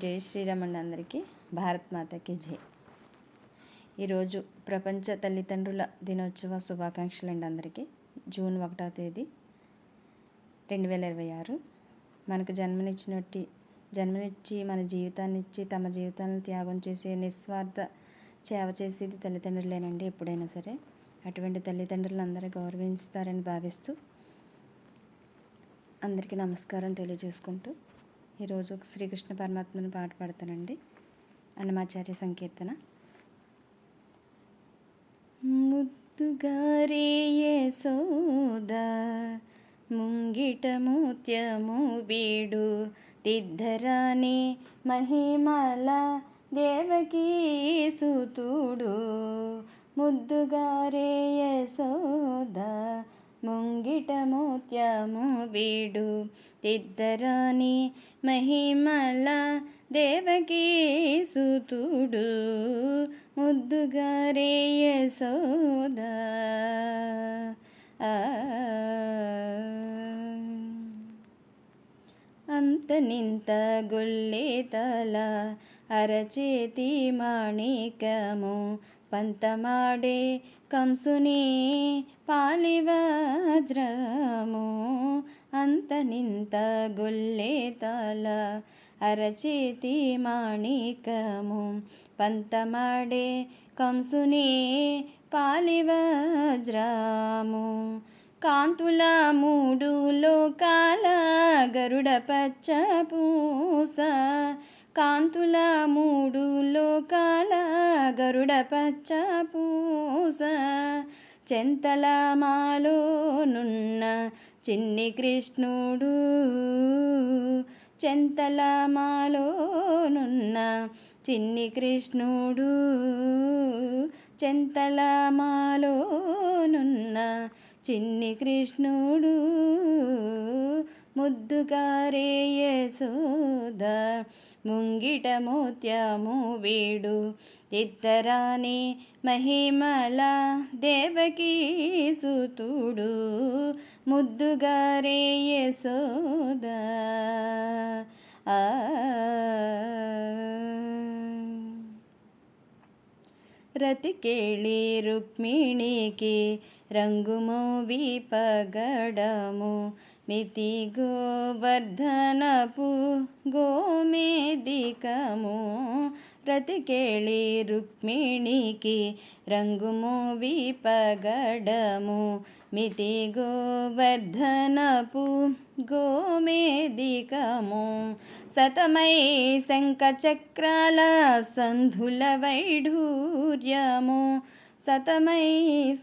జై శ్రీరామ్ అండి అందరికీ. భారత్ మాతకి జై. ఈరోజు ప్రపంచ తల్లిదండ్రుల దినోత్సవ శుభాకాంక్షలు అండి అందరికీ. జూన్ 1వ తేదీ 2026. మనకు జన్మనిచ్చి మన జీవితాన్ని ఇచ్చి తమ జీవితాలను త్యాగం చేసే నిస్వార్థ సేవ చేసేది తల్లిదండ్రులేనండి ఎప్పుడైనా సరే. అటువంటి తల్లిదండ్రులను అందరూ గౌరవిస్తారని భావిస్తూ అందరికీ నమస్కారం తెలియజేసుకుంటూ ఈరోజు శ్రీకృష్ణ పరమాత్మని పాట పాడతానండి. అన్నమాచార్య సంకీర్తన. ముద్దుగారే యశోద ముంగిట ముత్యము బీడు తిద్దరాని మహిమల దేవకీ సుతుడు. ముద్దుగారే యశోద ముంగిట ముత్యము బీడు తిద్దరాని మహిమల దేవకీ సుతుడు. ముద్దుగారే యశోద. అంతనింత గొల్లెతల అరచేతి మాణికము పంతమాడే కంసుని పాలివజ్రము. అంతనింత గొల్లెతల అరచేతి మాణికము పంతమాడే కంసుని పాలివజ్రము. కాంతుల మూడు లోకాల గరుడ పచ్చ పూస. కాంతుల మూడు లోకాల గరుడ పచ్చ పూస. చెంతల మాలోనున్న చిన్ని కృష్ణుడు. చెంతల మాలోనున్న చిన్ని కృష్ణుడు. చెంతల మాలోనున్న చిన్ని కృష్ణుడు. ముద్దుగారే యశోద ముంగిట ముత్యము వీడు తిద్దరాని మహిమల దేవకీ సుతుడు. ముద్దుగారే యశోద. రతికేళి రుక్మిణికి రంగుమోవి పగడము మితి గోవర్ధనపు గోమేదికము. రతికేళి రుక్మిణికి రంగుమోవి పగడము మితి గోవర్ధనపు గోమేదికము. సతమై శంఖచక్రాల సంధుల వైఢూర్యము. సతమై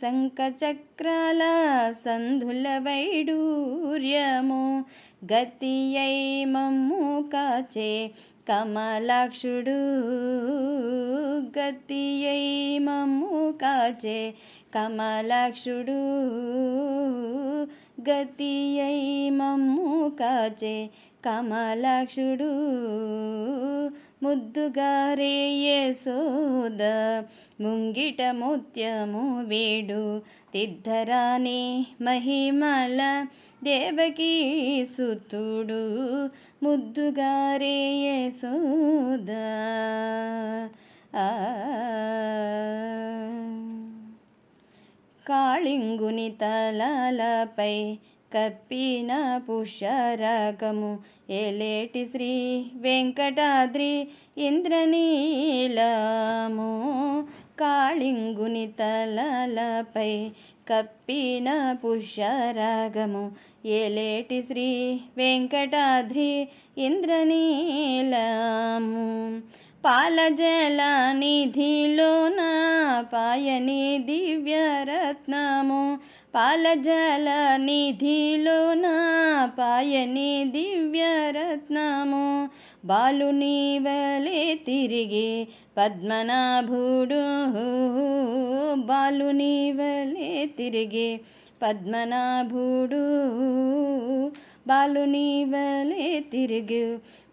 శంఖచక్రాల సంధుల వైఢూర్యము. గతియై మమ్ము కాచే కమలాక్షుడు. గతియై మమ్ము కాచే కమలాక్షుడు. గతియై మమ్ము కాచే కమలాక్షుడు. ముద్దుగారే యశోద ముంగిట ముత్యము వీడు తిద్దరాని మహిమల దేవకీ సుతుడు. ముద్దుగారే యశోద. కాళింగుని తలలపై కప్పిన పుష్యరాగము ఏలేటి శ్రీ వెంకటాద్రి ఇంద్రనీలము. కాళింగుని తలలపై కప్పిన పుష్యరాగము ఏలేటి శ్రీ వెంకటాద్రి ఇంద్రనీలము. పాలజల నిధిలోన పాయని దివ్యరత్నము. పాలజల నిధిలోన పాయని దివ్యరత్నము. బాలుని వలె తిరిగే పద్మనాభుడు. బాలుని వలె తిరిగే పద్మనాభుడు. బాలుని వలె తిరుగు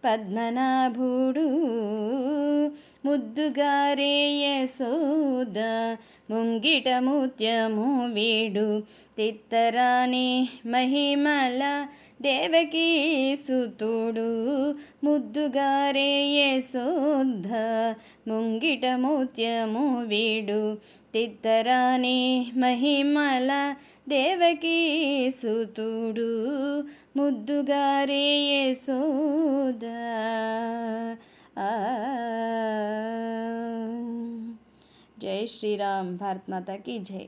పద్మనాభుడు. ముద్దుగారే యశోద ముంగిట ముత్యము వీడు తిత్తరాని మహిమల దేవకీ సుతుడు ముద్దుగారే యశోద ముంగిట ముత్యము వీడు తిత్తరాని మహిమల దేవకీ సుతుడు ముద్దుగారే యశోద. జై శ్రీరామ్. భారత్ మాతా కీ జై.